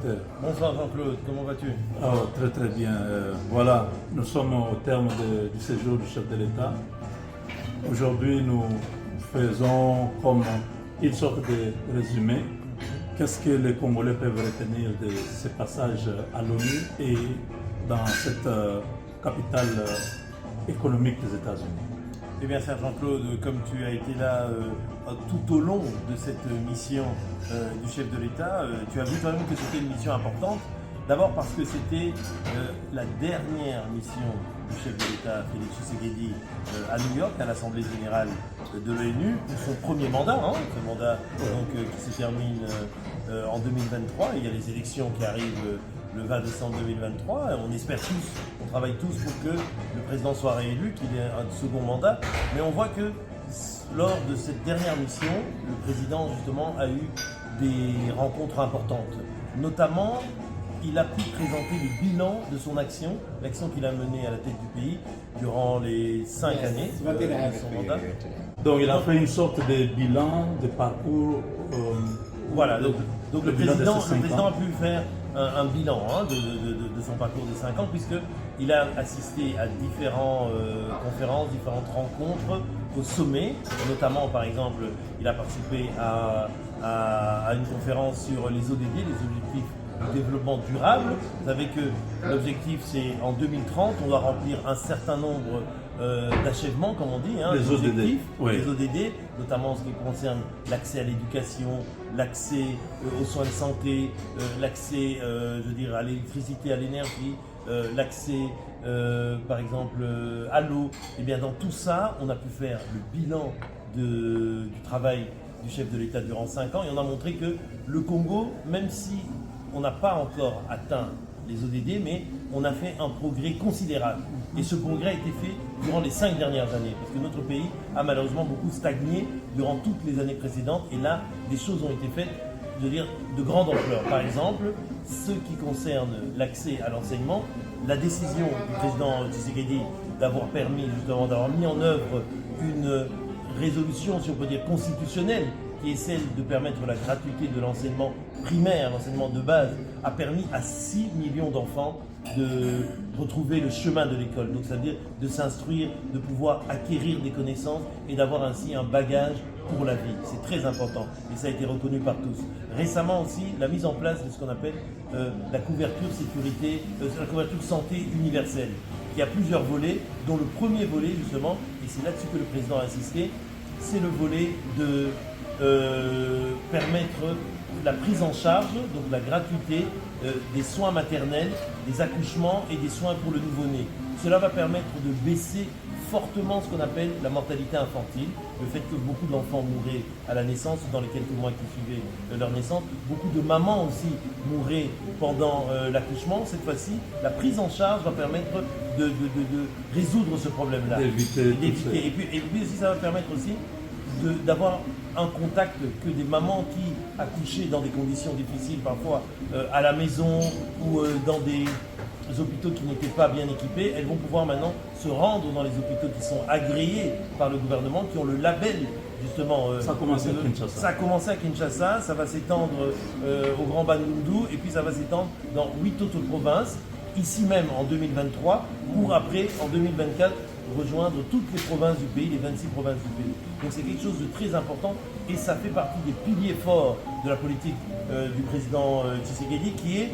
docteur. Bonsoir Jean-Claude, comment vas-tu? Très très bien. Voilà, nous sommes au terme du séjour du chef de l'État. Aujourd'hui, nous faisons comme une sorte de résumé. Qu'est-ce que les Congolais peuvent retenir de ce passage à l'ONU et dans cette capitale économique des États-Unis? Eh bien, cher Jean-Claude, comme tu as été là tout au long de cette mission du chef de l'État, tu as vu quand même que c'était une mission importante. D'abord parce que c'était la dernière mission du chef de l'État, Félix Tshisekedi, à New York, à l'Assemblée Générale de l'ONU, pour son premier mandat, ce mandat qui se termine en 2023. Il y a les élections qui arrivent le 20 décembre 2023. On espère tous, on travaille tous pour que le président soit réélu, qu'il ait un second mandat. Mais on voit que lors de cette dernière mission, le président justement a eu des rencontres importantes. Notamment, il a pu présenter le bilan de son action, l'action qu'il a menée à la tête du pays durant les 5 années de son mandat. Donc il a fait une sorte de bilan, de parcours. Voilà, donc le président ans. a pu faire un bilan de son parcours de 5 ans, puisqu'il a assisté à différentes conférences, différentes rencontres au sommet, notamment par exemple, il a participé à une conférence sur les ODD, les objectifs du développement durable. Vous savez que l'objectif c'est en 2030, on doit remplir un certain nombre d'achèvements, comme on dit, les ODD. Oui. Les ODD, notamment en ce qui concerne l'accès à l'éducation, l'accès aux soins de santé, l'accès à l'électricité, à l'énergie, l'accès par exemple à l'eau. Et bien dans tout ça, on a pu faire le bilan du travail du chef de l'État durant 5 ans et on a montré que le Congo, même si on n'a pas encore atteint les ODD, mais on a fait un progrès considérable. Et ce progrès a été fait durant les 5 dernières années, parce que notre pays a malheureusement beaucoup stagné durant toutes les années précédentes. Et là, des choses ont été faites, de grande ampleur. Par exemple, ce qui concerne l'accès à l'enseignement, la décision du président Tshisekedi d'avoir mis en œuvre une résolution, si on peut dire constitutionnelle, qui est celle de permettre la gratuité de l'enseignement primaire, l'enseignement de base, a permis à 6 millions d'enfants de retrouver le chemin de l'école. Donc, c'est-à-dire de s'instruire, de pouvoir acquérir des connaissances et d'avoir ainsi un bagage pour la vie. C'est très important et ça a été reconnu par tous. Récemment aussi, la mise en place de ce qu'on appelle la couverture santé universelle, qui a plusieurs volets, dont le premier volet justement, et c'est là-dessus que le président a insisté, c'est le volet de permettre la prise en charge, donc la gratuité des soins maternels, des accouchements et des soins pour le nouveau-né. Cela va permettre de baisser fortement ce qu'on appelle la mortalité infantile, le fait que beaucoup d'enfants mouraient à la naissance ou dans les quelques mois qui suivaient leur naissance. Beaucoup de mamans aussi mouraient pendant l'accouchement. Cette fois-ci, la prise en charge va permettre de résoudre ce problème-là. D'éviter. Et puis aussi, ça va permettre aussi d'avoir un contact que des mamans qui accouchaient dans des conditions difficiles, parfois à la maison ou dans des hôpitaux qui n'étaient pas bien équipés, elles vont pouvoir maintenant se rendre dans les hôpitaux qui sont agréés par le gouvernement, qui ont le label justement. Ça a commencé à Kinshasa. Ça a commencé à Kinshasa, ça va s'étendre au Grand Bandundu et puis ça va s'étendre dans 8 autres provinces, ici même en 2023, pour après, en 2024, rejoindre toutes les provinces du pays, les 26 provinces du pays. Donc c'est quelque chose de très important et ça fait partie des piliers forts de la politique du président Tshisekedi, qui est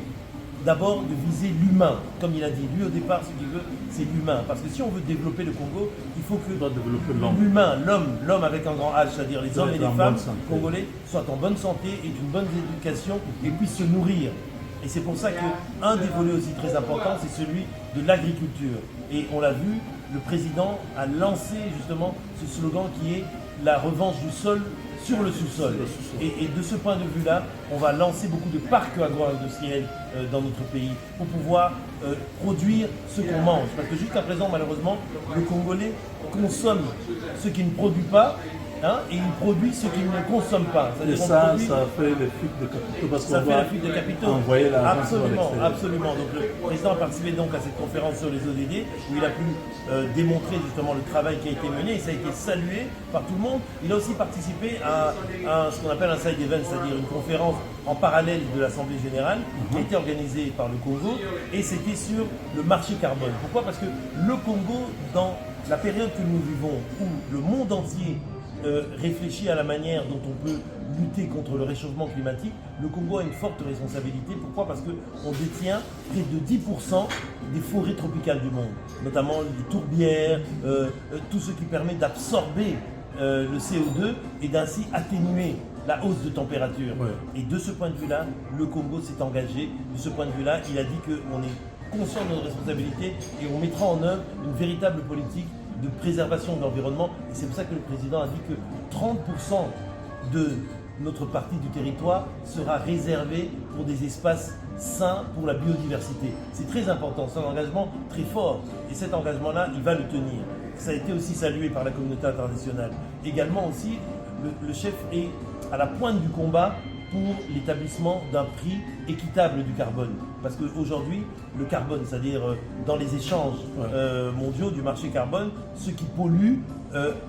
d'abord de viser l'humain. Comme il a dit, lui au départ, ce qu'il veut, c'est l'humain. Parce que si on veut développer le Congo, il faut que l'humain, l'homme avec un grand H, c'est-à-dire les hommes et les femmes congolais, soient en bonne santé, aient une bonne éducation et puissent se nourrir. Et c'est pour ça qu'un des volets aussi très importants, c'est celui de l'agriculture. Et on l'a vu, le président a lancé justement ce slogan qui est la revanche du sol sur le sous-sol. Et de ce point de vue-là, on va lancer beaucoup de parcs agro-industriels dans notre pays pour pouvoir produire ce qu'on mange. Parce que jusqu'à présent, malheureusement, le Congolais consomme ce qu'il ne produit pas et il produit ce qu'il ne consomme pas. Et ça fait les fuites de capitaux. Parce ça fait la fuite de capitaux. Envoyer l'argent. Absolument. Donc le président a participé donc à cette conférence sur les ODD où il a pu démontrer justement le travail qui a été mené et ça a été salué par tout le monde. Il a aussi participé à ce qu'on appelle un side event, c'est-à-dire une conférence en parallèle de l'Assemblée Générale qui a été organisée par le Congo et c'était sur le marché carbone. Pourquoi? Parce que le Congo, dans la période que nous vivons où le monde entier réfléchit à la manière dont on peut lutter contre le réchauffement climatique, le Congo a une forte responsabilité. Pourquoi? Parce qu'on détient près de 10% des forêts tropicales du monde, notamment les tourbières, tout ce qui permet d'absorber le CO2 et d'ainsi atténuer la hausse de température. Ouais. Et de ce point de vue-là, le Congo s'est engagé. De ce point de vue-là, il a dit qu'on est conscient de notre responsabilité et on mettra en œuvre une véritable politique de préservation de l'environnement. Et c'est pour ça que le président a dit que 30% de notre partie du territoire sera réservé pour des espaces sains pour la biodiversité. C'est très important, c'est un engagement très fort. Et cet engagement-là, il va le tenir. Ça a été aussi salué par la communauté internationale. Également aussi, le chef est à la pointe du combat pour l'établissement d'un prix équitable du carbone. Parce qu'aujourd'hui, le carbone, c'est-à-dire dans les échanges mondiaux du marché carbone, ceux qui polluent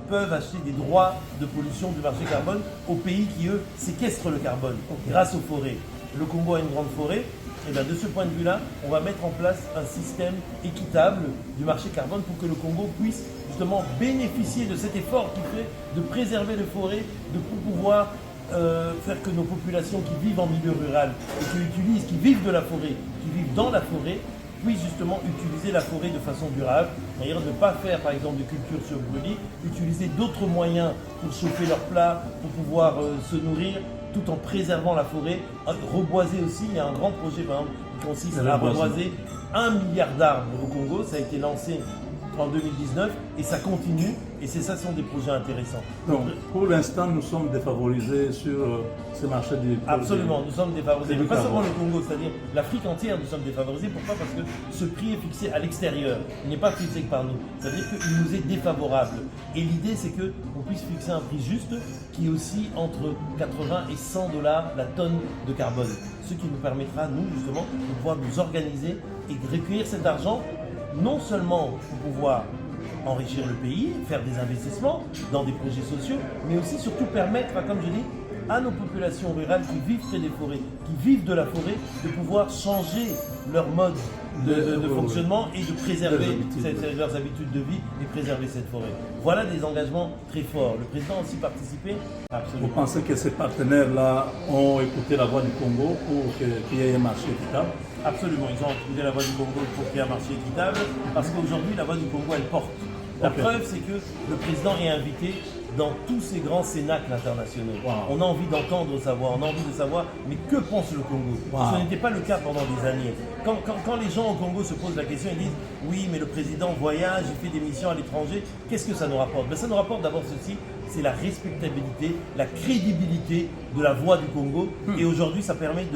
peuvent acheter des droits de pollution du marché carbone aux pays qui, eux, séquestrent le carbone grâce aux forêts. Le Congo a une grande forêt. Et bien de ce point de vue-là, on va mettre en place un système équitable du marché carbone pour que le Congo puisse justement bénéficier de cet effort qu'il fait de préserver les forêts, de pouvoir faire que nos populations qui vivent en milieu rural et qui vivent de la forêt, qui vivent dans la forêt, puissent justement utiliser la forêt de façon durable, c'est-à-dire ne pas faire par exemple de culture sur brûlis, utiliser d'autres moyens pour chauffer leurs plats, pour pouvoir se nourrir, tout en préservant la forêt, reboiser aussi. Il y a un grand projet par exemple, qui consiste à reboiser 1 milliard d'arbres au Congo, ça a été lancé en 2019 et ça continue et ça sont des projets intéressants. Donc pour l'instant nous sommes défavorisés sur ce marché du Absolument, nous sommes défavorisés, mais pas seulement le Congo, c'est-à-dire l'Afrique entière nous sommes défavorisés. Pourquoi? Parce que ce prix est fixé à l'extérieur, il n'est pas fixé par nous, c'est-à-dire qu'il nous est défavorable et l'idée c'est qu'on puisse fixer un prix juste qui est aussi entre 80 et 100 $ la tonne de carbone, ce qui nous permettra nous justement de pouvoir nous organiser et de recueillir cet argent non seulement pour pouvoir enrichir le pays, faire des investissements dans des projets sociaux, mais aussi surtout permettre, comme je dis, à nos populations rurales qui vivent près des forêts, qui vivent de la forêt, de pouvoir changer leur mode de fonctionnement et de préserver leurs habitudes de vie et préserver cette forêt. Voilà des engagements très forts. Le président a aussi participé. Absolument. Vous pensez que ces partenaires-là ont écouté la voix du Congo pour qu'il y ait un marché équitable? Absolument, ils ont écouté la voix du Congo pour qu'il y ait un marché équitable, parce qu'aujourd'hui, la voix du Congo, elle porte. La preuve, c'est que le président est invité dans tous ces grands cénacles internationaux. On a envie d'entendre sa voix, on a envie de savoir, mais que pense le Congo? Ce n'était pas le cas pendant des années. Quand les gens au Congo se posent la question, ils disent « Oui, mais le président voyage, il fait des missions à l'étranger, qu'est-ce que ça nous rapporte ?» Ça nous rapporte d'abord ceci, c'est la respectabilité, la crédibilité de la voix du Congo. Et aujourd'hui, ça permet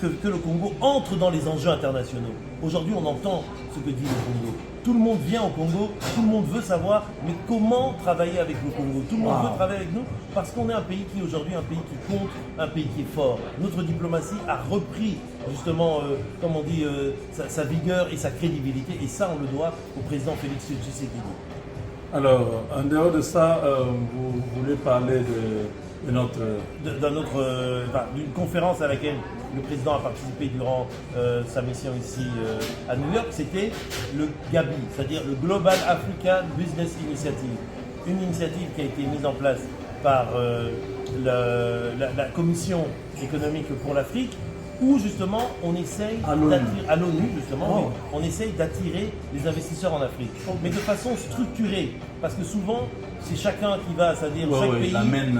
que le Congo entre dans les enjeux internationaux. Aujourd'hui, on entend ce que dit le Congo. Tout le monde vient au Congo, tout le monde veut savoir, mais comment travailler avec le Congo? Tout le monde veut travailler avec nous parce qu'on est un pays qui aujourd'hui, un pays qui compte, un pays qui est fort. Notre diplomatie a repris justement, comme on dit, sa vigueur et sa crédibilité, et ça, on le doit au président Félix Tshisekedi. Alors, en dehors de ça, vous voulez parler d'une conférence à laquelle le président a participé durant sa mission ici à New York, c'était le GABI, c'est-à-dire le Global African Business Initiative, une initiative qui a été mise en place par la Commission économique pour l'Afrique, où justement on essaye à l'ONU justement, on essaye d'attirer les investisseurs en Afrique, mais de façon structurée, parce que souvent c'est chacun qui va, c'est-à-dire chaque pays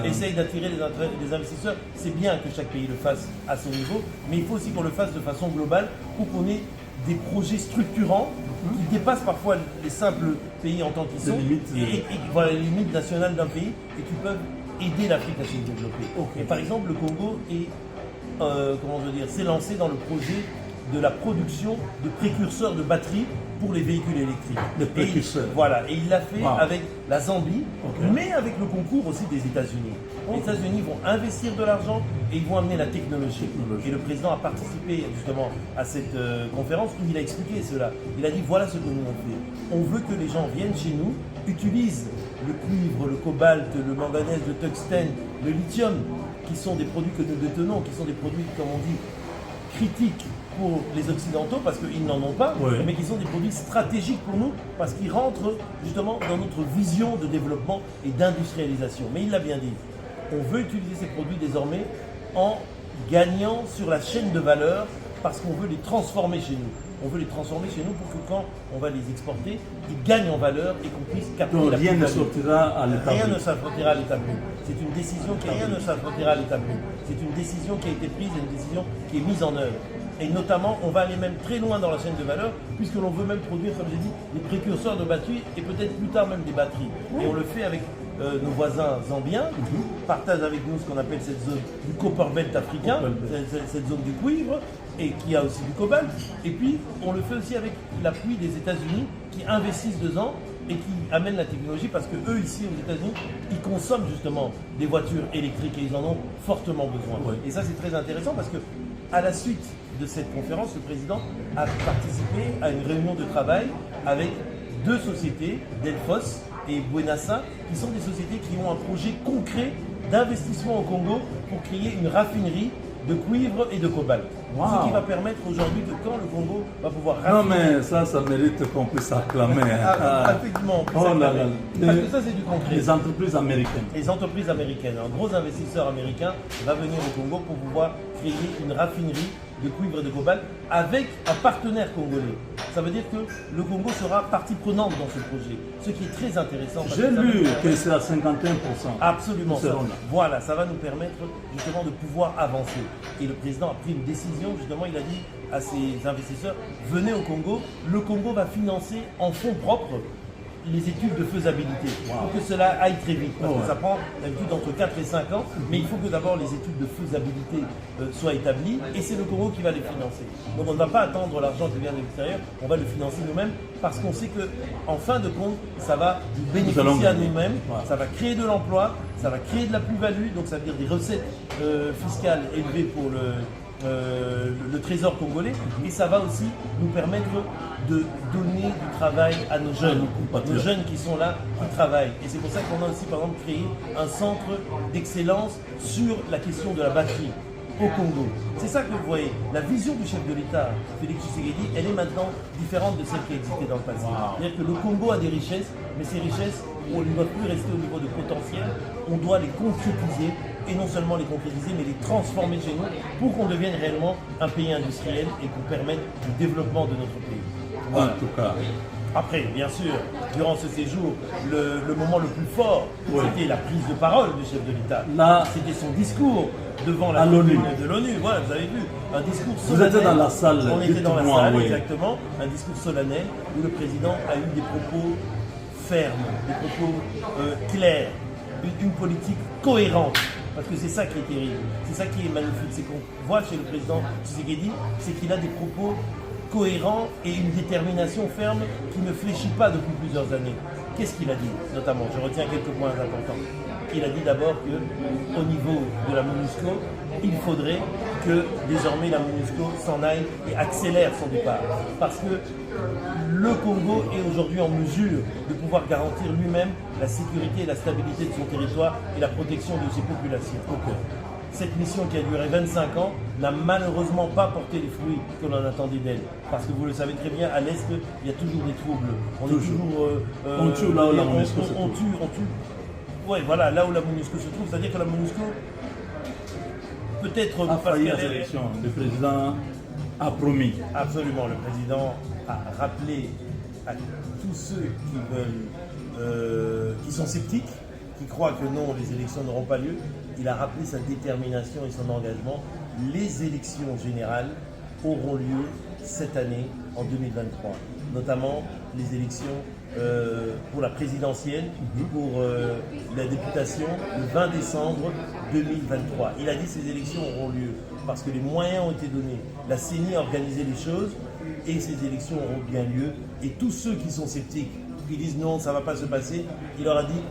essaye d'attirer les investisseurs. C'est bien que chaque pays le fasse à son niveau, mais il faut aussi qu'on le fasse de façon globale pour qu'on ait des projets structurants qui dépassent parfois les simples pays en tant qu'ils sont, et voilà, les limites nationales d'un pays, et qui peuvent aider l'Afrique à se développer. Et par exemple, le Congo s'est lancé dans le projet de la production de précurseurs de batteries pour les véhicules électriques. Les précurseurs. Voilà, et il l'a fait Wow. avec la Zambie, Ok. mais avec le concours aussi des États-Unis. Les États-Unis vont investir de l'argent et ils vont amener la technologie. Et le président a participé justement à cette conférence où il a expliqué cela. Il a dit voilà ce que nous on fait. On veut que les gens viennent chez nous, utilisent le cuivre, le cobalt, le manganèse, le tungstène, le lithium, qui sont des produits que nous détenons, qui sont des produits, comme on dit, critiques pour les Occidentaux parce qu'ils n'en ont pas, Oui. mais qui sont des produits stratégiques pour nous parce qu'ils rentrent justement dans notre vision de développement et d'industrialisation. Mais il l'a bien dit, on veut utiliser ces produits désormais en gagnant sur la chaîne de valeur parce qu'on veut les transformer chez nous. On veut les transformer chez nous pour que quand on va les exporter, ils gagnent en valeur et qu'on puisse capter Donc la rien ne plus-value. sortira à l'état Rien brut. ne s'affrontera à l'état brut. C'est une décision qui rien ne s'affrontera à l'état brut. C'est une décision qui a été prise et une décision qui est mise en œuvre. Et notamment, on va aller même très loin dans la chaîne de valeur, puisque l'on veut même produire, comme j'ai dit, des précurseurs de batteries et peut-être plus tard même des batteries. Et on le fait avec nos voisins zambiens, qui partagent avec nous ce qu'on appelle cette zone du copper belt africain, cette zone du cuivre, et qui a aussi du cobalt. Et puis, on le fait aussi avec l'appui des États-Unis, qui investissent dedans et qui amènent la technologie, parce que eux, ici, aux États-Unis, ils consomment justement des voitures électriques et ils en ont fortement besoin. Ouais. Et ça, c'est très intéressant parce que, à la suite de cette conférence, le président a participé à une réunion de travail avec deux sociétés, Delphos et Buenasa, qui sont des sociétés qui ont un projet concret d'investissement au Congo pour créer une raffinerie de cuivre et de cobalt. Wow. Ce qui va permettre aujourd'hui que quand le Congo va pouvoir Non raffiner... mais ça mérite qu'on puisse acclamer. Effectivement, on peut Oh là s'acclamer. là. Parce que ça, c'est du concret. Les entreprises américaines. Les entreprises américaines, un gros investisseur américain va venir au Congo pour pouvoir créer une raffinerie de cuivre et de cobalt avec un partenaire congolais. Ça veut dire que le Congo sera partie prenante dans ce projet, ce qui est très intéressant. parce J'ai que ça va lu nous permettre- que c'est à 51%. Absolument Nous ça. serons là. Voilà, ça va nous permettre justement de pouvoir avancer. Et le président a pris une décision, justement, il a dit à ses investisseurs, venez au Congo, le Congo va financer en fonds propres les études de faisabilité pour que cela aille très vite. Parce que ça prend d'habitude entre 4 et 5 ans, mais il faut que d'abord les études de faisabilité soient établies et c'est le Congo qui va les financer. Donc on ne va pas attendre l'argent qui vient de l'extérieur, on va le financer nous-mêmes parce qu'on sait que en fin de compte, ça va nous bénéficier à nous-mêmes, ça va créer de l'emploi, ça va créer de la plus-value, donc ça veut dire des recettes fiscales élevées pour le trésor congolais et ça va aussi nous permettre de donner du travail à nos jeunes qui sont là, qui travaillent. Et c'est pour ça qu'on a aussi par exemple créé un centre d'excellence sur la question de la batterie au Congo. C'est ça que vous voyez. La vision du chef de l'État, Félix Tshisekedi, elle est maintenant différente de celle qui existait dans le passé. C'est-à-dire que le Congo a des richesses, mais ces richesses, on ne doit plus rester au niveau de potentiel, on doit les concrétiser, et non seulement les concrétiser, mais les transformer chez nous pour qu'on devienne réellement un pays industriel et qu'on permette le développement de notre pays. Voilà. En tout cas. Après, bien sûr, durant ce séjour, le moment le plus fort, c'était la prise de parole du chef de l'État. Là, c'était son discours devant la l'ONU. tribune de l'ONU. Voilà, vous avez vu, un discours solennel. Vous étiez dans la salle. On était dans la dites-moi, salle, oui. exactement. Un discours solennel où le président a eu des propos fermes, des propos clairs, une politique cohérente. Parce que c'est ça qui est terrible, c'est ça qui est magnifique, c'est qu'on voit chez le président Tshisekedi, c'est qu'il a des propos cohérents et une détermination ferme qui ne fléchit pas depuis plusieurs années. Qu'est-ce qu'il a dit notamment? Je retiens quelques points importants. Il a dit d'abord qu'au niveau de la MONUSCO, il faudrait que désormais la MONUSCO s'en aille et accélère son départ. Parce que le Congo est aujourd'hui en mesure de pouvoir garantir lui-même la sécurité et la stabilité de son territoire et la protection de ses populations. Cette mission qui a duré 25 ans n'a malheureusement pas porté les fruits que l'on attendait d'elle. Parce que vous le savez très bien, à l'Est, il y a toujours des troubles. On est toujours... on tue là où la MONUSCO se trouve. On tue. Oui, voilà, là où la MONUSCO se trouve, c'est-à-dire que la MONUSCO, peut-être... A failli à l'élection. Le président a promis. Absolument, le président a rappelé à tous ceux qui veulent, qui sont sceptiques, qui croient que non, les élections n'auront pas lieu, il a rappelé sa détermination et son engagement. Les élections générales auront lieu cette année, en 2023, notamment les élections pour la présidentielle et pour la députation le 20 décembre 2023. Il a dit que ces élections auront lieu parce que les moyens ont été donnés. La CENI a organisé les choses et ces élections auront bien lieu Et tous ceux qui sont sceptiques, qui disent non, ça ne va pas se passer, il leur a dit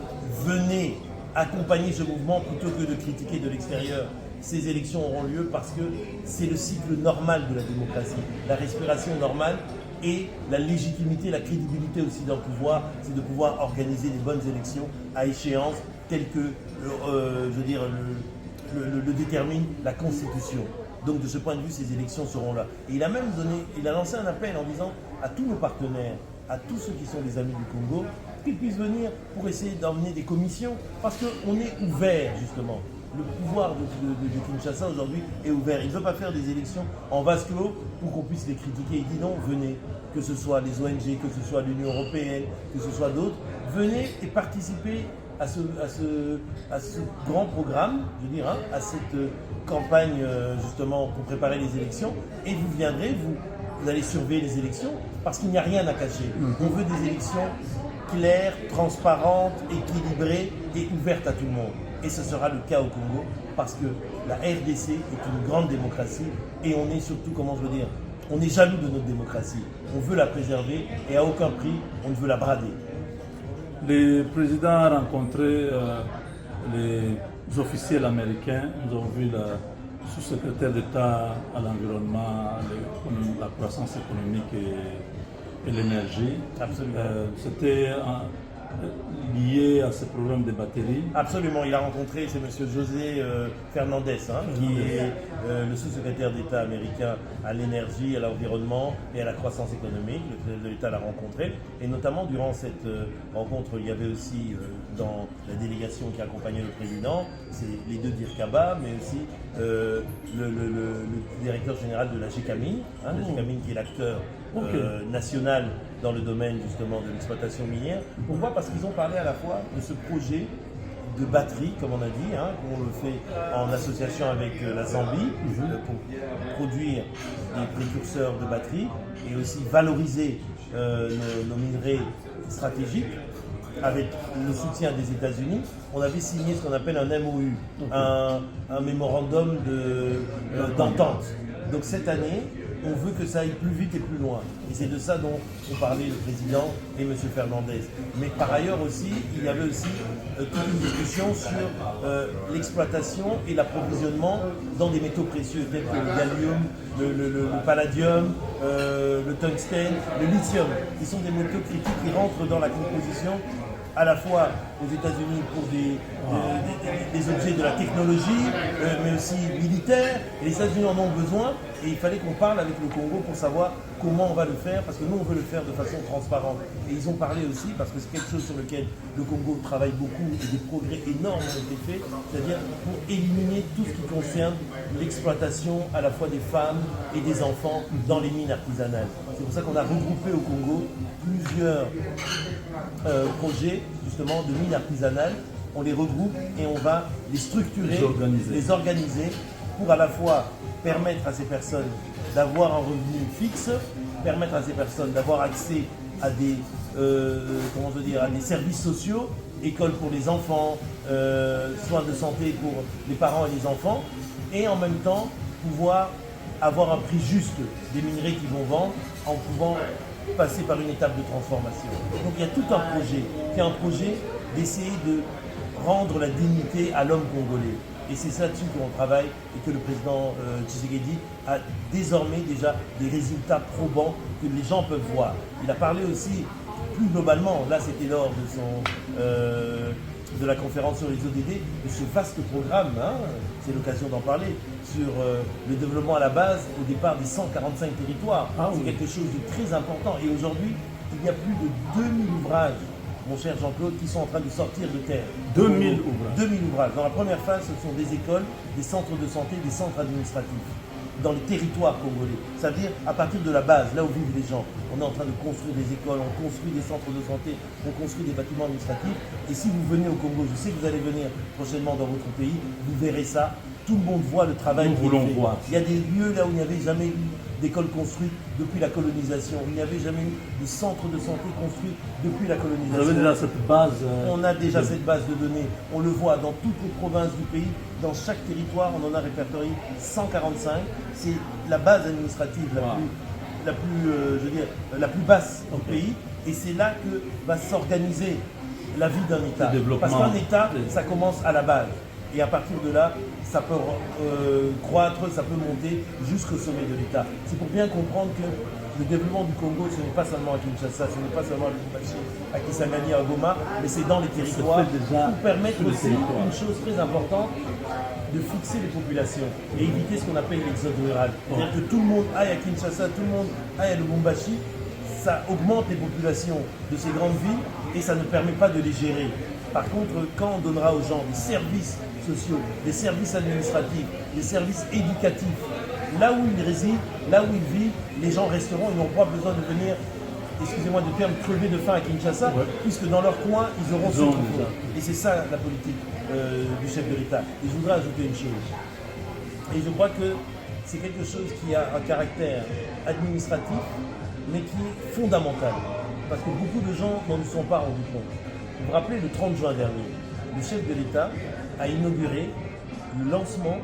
venez accompagner ce mouvement plutôt que de critiquer de l'extérieur. Ces élections auront lieu parce que c'est le cycle normal de la démocratie, la respiration normale et la légitimité, la crédibilité aussi dans le pouvoir, c'est de pouvoir organiser des bonnes élections à échéance telles que, le détermine la Constitution. Donc de ce point de vue, ces élections seront là. Et il a même lancé un appel en disant à tous nos partenaires, à tous ceux qui sont des amis du Congo, qu'ils puissent venir pour essayer d'emmener des commissions, parce qu'on est ouvert justement. Le pouvoir de Kinshasa aujourd'hui est ouvert. Il ne veut pas faire des élections en vase clos pour qu'on puisse les critiquer. Il dit non, venez, que ce soit les ONG, que ce soit l'Union européenne, que ce soit d'autres, venez et participez à ce grand programme, je veux dire, à cette campagne justement pour préparer les élections, et vous viendrez, vous allez surveiller les élections, parce qu'il n'y a rien à cacher. On veut des élections claires, transparentes, équilibrées et ouvertes à tout le monde. Et ce sera le cas au Congo, parce que la RDC est une grande démocratie, et on est surtout, comment je veux dire, on est jaloux de notre démocratie. On veut la préserver, et à aucun prix, on ne veut la brader. Le président a rencontré les officiels américains. Nous avons vu le sous-secrétaire d'État à l'environnement, la croissance économique et l'énergie. Absolument. C'était lié à ce problème des batteries. Absolument, il a rencontré, c'est M. José Fernandez, qui est le sous-secrétaire d'État américain à l'énergie, à l'environnement et à la croissance économique. Le président de l'État l'a rencontré, et notamment durant cette rencontre, il y avait aussi dans la délégation qui accompagnait le président, c'est les deux d'IRCABA, mais aussi le directeur général de la GECAMIN, la GECAMIN qui est l'acteur national dans le domaine justement de l'exploitation minière. Pourquoi? Parce qu'ils ont parlé à la fois de ce projet de batterie, comme on a dit, qu'on le fait en association avec la Zambie pour produire des précurseurs de batterie et aussi valoriser nos minerais stratégiques. Avec le soutien des États-Unis, on avait signé ce qu'on appelle un MOU, un mémorandum d'entente. Donc cette année, on veut que ça aille plus vite et plus loin. Et c'est de ça dont ont parlé le président et M. Fernandez. Mais par ailleurs aussi, il y avait aussi toute une discussion sur l'exploitation et l'approvisionnement dans des métaux précieux tels que le gallium, le palladium, le tungstène, le lithium, qui sont des métaux critiques qui rentrent dans la composition à la fois aux États-Unis pour des objets de la technologie, mais aussi militaires. Et les États-Unis en ont besoin, et il fallait qu'on parle avec le Congo pour savoir comment on va le faire, parce que nous on veut le faire de façon transparente. Et ils ont parlé aussi, parce que c'est quelque chose sur lequel le Congo travaille beaucoup et des progrès énormes ont été faits, c'est-à-dire pour éliminer tout ce qui concerne l'exploitation à la fois des femmes et des enfants dans les mines artisanales. C'est pour ça qu'on a regroupé au Congo plusieurs projets justement de mines artisanales. On les regroupe et on va les structurer, les organiser pour à la fois permettre à ces personnes d'avoir un revenu fixe, permettre à ces personnes d'avoir accès à des, à des services sociaux, écoles pour les enfants, soins de santé pour les parents et les enfants, et en même temps pouvoir avoir un prix juste des minerais qu'ils vont vendre en pouvant passer par une étape de transformation. Donc il y a tout un projet, qui est un projet d'essayer de rendre la dignité à l'homme congolais. Et c'est ça dessus qu'on travaille et que le président Tshisekedi a désormais déjà des résultats probants que les gens peuvent voir. Il a parlé aussi plus globalement, là c'était lors de la conférence sur les ODD, de ce vaste programme, c'est l'occasion d'en parler, sur le développement à la base, au départ des 145 territoires. C'est quelque chose de très important. Et aujourd'hui, il y a plus de 2000 ouvrages, mon cher Jean-Claude, qui sont en train de sortir de terre. 2000 ouvrages. 2000 ouvrages. Dans la première phase, ce sont des écoles, des centres de santé, des centres administratifs dans les territoires congolais. C'est-à-dire à partir de la base, là où vivent les gens. On est en train de construire des écoles, on construit des centres de santé, on construit des bâtiments administratifs. Et si vous venez au Congo, je sais que vous allez venir prochainement dans votre pays, vous verrez ça. Tout le monde voit le travail qui est fait. Il y a des lieux là où il n'y avait jamais eu d'école construite depuis la colonisation. Il n'y avait jamais eu de centre de santé construit depuis la colonisation. Vous avez déjà cette base On a déjà cette base de données. On le voit dans toutes les provinces du pays. Dans chaque territoire, on en a répertorié 145. C'est la base administrative la plus je veux dire, la plus basse du pays. Et c'est là que va s'organiser la vie d'un État. Parce qu'un État, ça commence à la base. Et à partir de là, ça peut croître, ça peut monter jusqu'au sommet de l'État. C'est pour bien comprendre que le développement du Congo, ce n'est pas seulement à Kinshasa, ce n'est pas seulement à Lubumbashi, à Kisangani, à Goma, mais c'est dans les territoires pour permettre aussi une chose très importante, de fixer les populations et éviter ce qu'on appelle l'exode rural. C'est-à-dire que tout le monde aille à Kinshasa, tout le monde aille à Lubumbashi, ça augmente les populations de ces grandes villes et ça ne permet pas de les gérer. Par contre, quand on donnera aux gens des services sociaux, des services administratifs, des services éducatifs, là où ils résident, là où ils vivent, les gens resteront, ils n'auront pas besoin de venir, excusez-moi du terme, crever de faim à Kinshasa, puisque dans leur coin, ils auront ce qu'il faut. Et c'est ça la politique du chef de l'État. Et je voudrais ajouter une chose. Et je crois que c'est quelque chose qui a un caractère administratif, mais qui est fondamental. Parce que beaucoup de gens n'en sont pas rendus compte. Vous vous rappelez, le 30 juin dernier, le chef de l'État a inauguré le lancement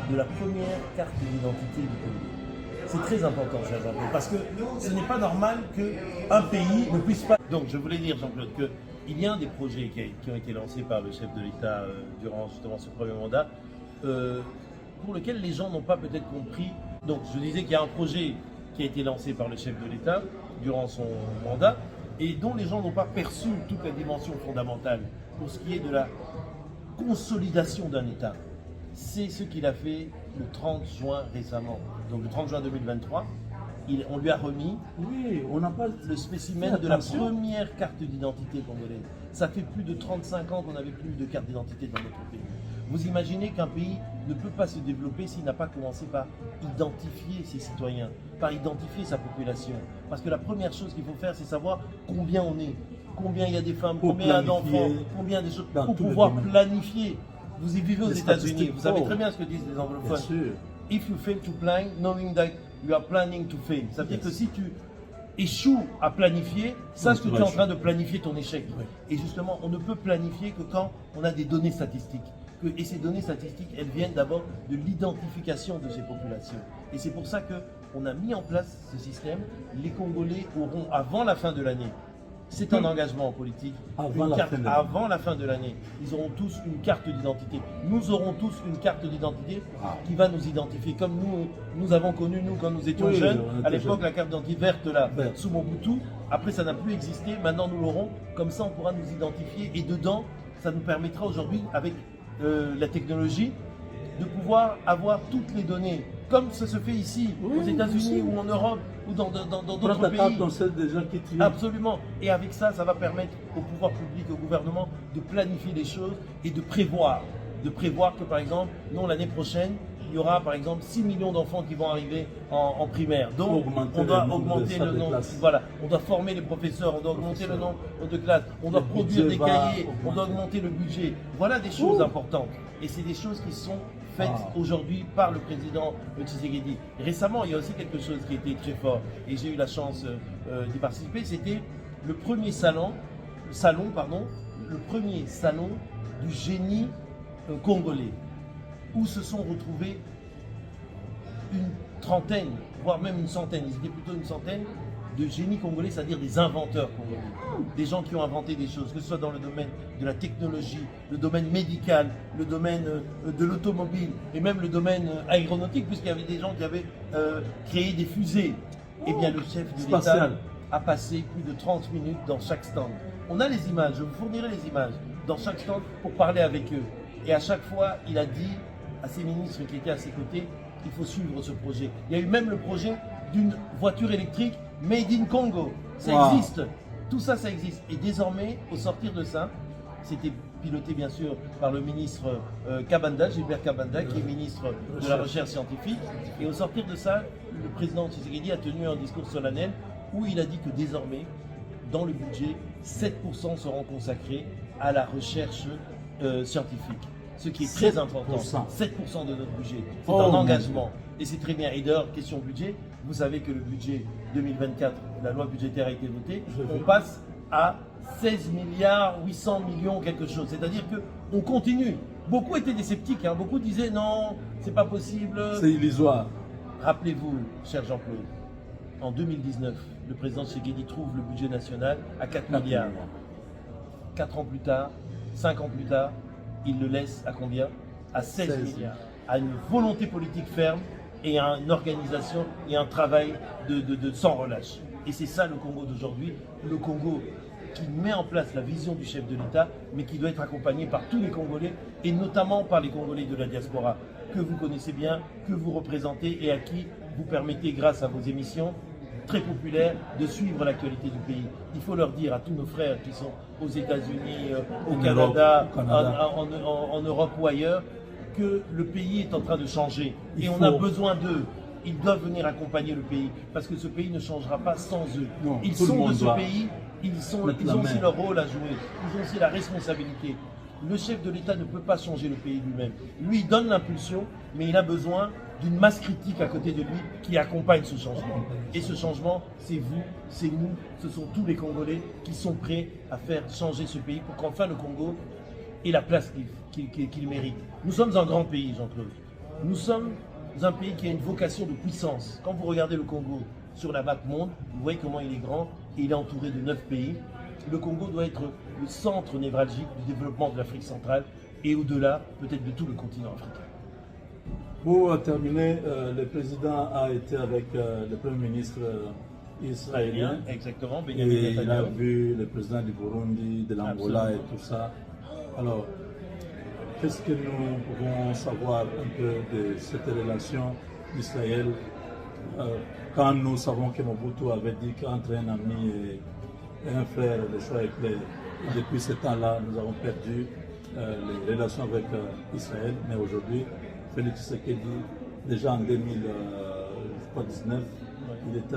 de la première carte d'identité du Congo. C'est très important, cher Jean-Claude, parce que ce n'est pas normal qu'un pays ne puisse pas... Donc, je voulais dire, Jean-Claude, qu'il y a des projets qui ont été lancés par le chef de l'État durant justement ce premier mandat, pour lequel les gens n'ont pas peut-être compris. Donc, je disais qu'il y a un projet qui a été lancé par le chef de l'État durant son mandat, et dont les gens n'ont pas perçu toute la dimension fondamentale pour ce qui est de la consolidation d'un État. C'est ce qu'il a fait le 30 juin récemment. Donc le 30 juin 2023, on lui a remis le spécimen de la première carte d'identité congolaise. Ça fait plus de 35 ans qu'on n'avait plus de carte d'identité dans notre pays. Vous imaginez qu'un pays ne peut pas se développer s'il n'a pas commencé par identifier ses citoyens, par identifier sa population. Parce que la première chose qu'il faut faire, c'est savoir combien on est, combien il y a des femmes, combien il y a d'enfants, combien des choses, pour pouvoir planifier. Vous y vivez aux États-Unis, vous savez très bien ce que disent les anglophones. If you fail to plan, knowing that you are planning to fail. Ça veut dire que si tu échoues à planifier, sache que tu es en train de planifier ton échec. Et justement, on ne peut planifier que quand on a des données statistiques. Et ces données statistiques, elles viennent d'abord de l'identification de ces populations. Et c'est pour ça qu'on a mis en place ce système. Les Congolais auront, avant la fin de l'année, c'est un engagement en politique, avant la fin de l'année, ils auront tous une carte d'identité. Nous aurons tous une carte d'identité qui va nous identifier. Comme nous avons connu, nous, quand nous étions jeunes, à l'époque, la carte d'identité verte, là, sous Mobutu. Après, ça n'a plus existé. Maintenant, nous l'aurons. Comme ça, on pourra nous identifier. Et dedans, ça nous permettra aujourd'hui, avec la technologie, de pouvoir avoir toutes les données, comme ça se fait ici, aux États-Unis ou en Europe ou dans d'autres pays. Absolument. Et avec ça, ça va permettre au pouvoir public, au gouvernement, de planifier les choses et de prévoir. De prévoir que, par exemple, non, l'année prochaine, il y aura, par exemple, 6 millions d'enfants qui vont arriver en primaire. Donc, on doit augmenter le nombre. Voilà, on doit former les professeurs, on doit augmenter le nombre de classes, on doit produire des cahiers, on doit augmenter le budget. Voilà des choses importantes. Et c'est des choses qui sont faites aujourd'hui par le président Tshisekedi. Récemment, il y a aussi quelque chose qui était très fort, et j'ai eu la chance d'y participer, c'était le premier le premier salon du génie congolais, où se sont retrouvés une trentaine, voire même une centaine, ils étaient plutôt une centaine, de génies congolais, c'est-à-dire des inventeurs congolais. Des gens qui ont inventé des choses, que ce soit dans le domaine de la technologie, le domaine médical, le domaine de l'automobile, et même le domaine aéronautique, puisqu'il y avait des gens qui avaient créé des fusées. Eh bien, le chef de l'État a passé plus de 30 minutes dans chaque stand. On a les images, je vous fournirai les images, dans chaque stand pour parler avec eux. Et à chaque fois, il a dit à ses ministres qui étaient à ses côtés, il faut suivre ce projet. Il y a eu même le projet d'une voiture électrique made in Congo. Ça existe. Tout ça, ça existe. Et désormais, au sortir de ça, c'était piloté bien sûr par le ministre Kabanda, Gilbert Kabanda, qui est ministre de la Recherche scientifique. Et au sortir de ça, le président Tshisekedi a tenu un discours solennel où il a dit que désormais, dans le budget, 7% seront consacrés à la recherche scientifique. Ce qui est très important, 7% de notre budget, c'est un engagement et c'est très bien. Et d'ailleurs, question budget, vous savez que le budget 2024, la loi budgétaire a été votée, on passe à 16 milliards 800 millions quelque chose, c'est-à-dire qu'on continue. Beaucoup étaient des sceptiques, beaucoup disaient non, c'est pas possible. C'est illusoire. Rappelez-vous, cher Jean-Claude, en 2019, le président Tshisekedi trouve le budget national à 4 milliards. 4 ans plus tard, 5 ans plus tard, il le laisse à combien? À 16 milliards. À une volonté politique ferme et à une organisation et un travail sans relâche. Et c'est ça le Congo d'aujourd'hui, le Congo qui met en place la vision du chef de l'État, mais qui doit être accompagné par tous les Congolais, et notamment par les Congolais de la diaspora, que vous connaissez bien, que vous représentez et à qui vous permettez, grâce à vos émissions très populaires, de suivre l'actualité du pays. Il faut leur dire à tous nos frères qui sont aux États-Unis, au Canada, en Europe ou ailleurs, que le pays est en train de changer et on a besoin d'eux. Ils doivent venir accompagner le pays parce que ce pays ne changera pas sans eux. Non, ils sont de ce pays, ils ont aussi leur rôle à jouer, ils ont aussi la responsabilité. Le chef de l'État ne peut pas changer le pays lui-même. Lui, il donne l'impulsion, mais il a besoin d'une masse critique à côté de lui qui accompagne ce changement. Et ce changement, c'est vous, c'est nous, ce sont tous les Congolais qui sont prêts à faire changer ce pays pour qu'enfin le Congo ait la place qu'il mérite. Nous sommes un grand pays, Jean-Claude. Nous sommes un pays qui a une vocation de puissance. Quand vous regardez le Congo sur la map monde, vous voyez comment il est grand et il est entouré de 9 pays. Le Congo doit être le centre névralgique du développement de l'Afrique centrale et au-delà, peut-être de tout le continent africain. Pour terminer, le président a été avec le Premier ministre israélien. Exactement, Benjamin Et il a Netanyahu. vu le président du Burundi, de l'Angola et tout ça. Alors, qu'est-ce que nous pouvons savoir un peu de cette relation d'Israël quand nous savons que Mobutu avait dit qu'entre un ami et un frère, le choix est clair. Et depuis ce temps-là, nous avons perdu les relations avec Israël, mais aujourd'hui, Félix Tshisekedi, déjà en 2019, il était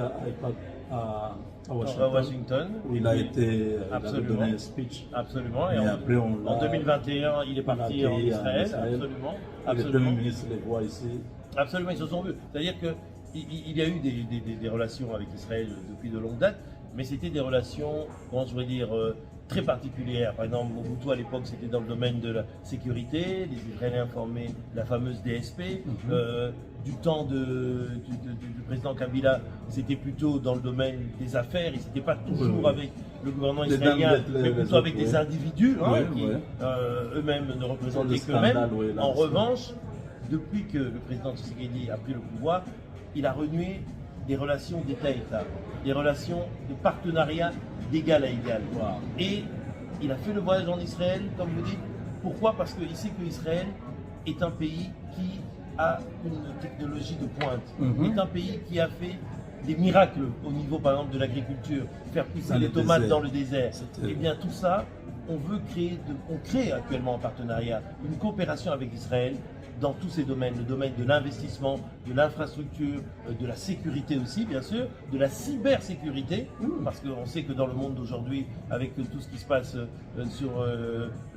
à Washington, où il a été Absolument. donné un speech. Absolument. Et Et après, en 2021, il est parti en Israël. Absolument. Et le Absolument. Premier ministre les voit ici. Absolument, ils se sont vus. C'est-à-dire qu'il y a eu des relations avec Israël depuis de longue date, mais c'était des relations, comment je pourrais dire, très particulières. Par exemple, Mobutu à l'époque, c'était dans le domaine de la sécurité, les Israéliens formaient la fameuse DSP. Du temps du président Kabila, c'était plutôt dans le domaine des affaires, et c'était pas toujours avec le gouvernement israélien, mais plutôt avec des individus qui eux-mêmes ne représentaient qu'eux-mêmes. En revanche, depuis que le président Tshisekedi a pris le pouvoir, il a renoué des relations d'État-État, des relations de partenariat d'égal à égal. Et il a fait le voyage en Israël, comme vous dites. Pourquoi? Parce qu'il sait qu'Israël est un pays qui a une technologie de pointe, est un pays qui a fait des miracles au niveau, par exemple, de l'agriculture, faire pousser les tomates dans le désert. Et bien tout ça, on crée actuellement en partenariat une coopération avec Israël dans tous ces domaines, le domaine de l'investissement, de l'infrastructure, de la sécurité aussi, bien sûr, de la cybersécurité, parce qu'on sait que dans le monde d'aujourd'hui, avec tout ce qui se passe sur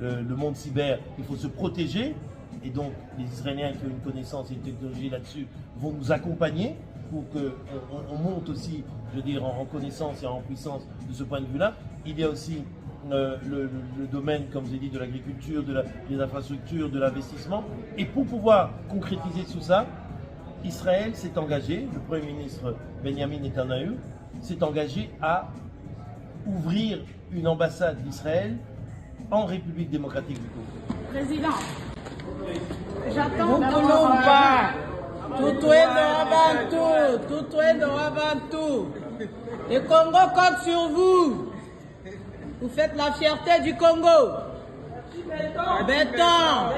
le monde cyber, il faut se protéger. Et donc, les Israéliens qui ont une connaissance et une technologie là-dessus vont nous accompagner pour qu'on monte aussi, je veux dire, en connaissance et en puissance de ce point de vue-là. Il y a aussi le domaine, comme je l'ai dit, de l'agriculture, des infrastructures, de l'investissement. Et pour pouvoir concrétiser tout ça, Israël s'est engagé, le Premier ministre Benjamin Netanyahu s'est engagé à ouvrir une ambassade d'Israël en République démocratique du Congo. Président, j'attends Tout avant tout. Le Congo compte sur vous. Vous faites la fierté du Congo. Béton.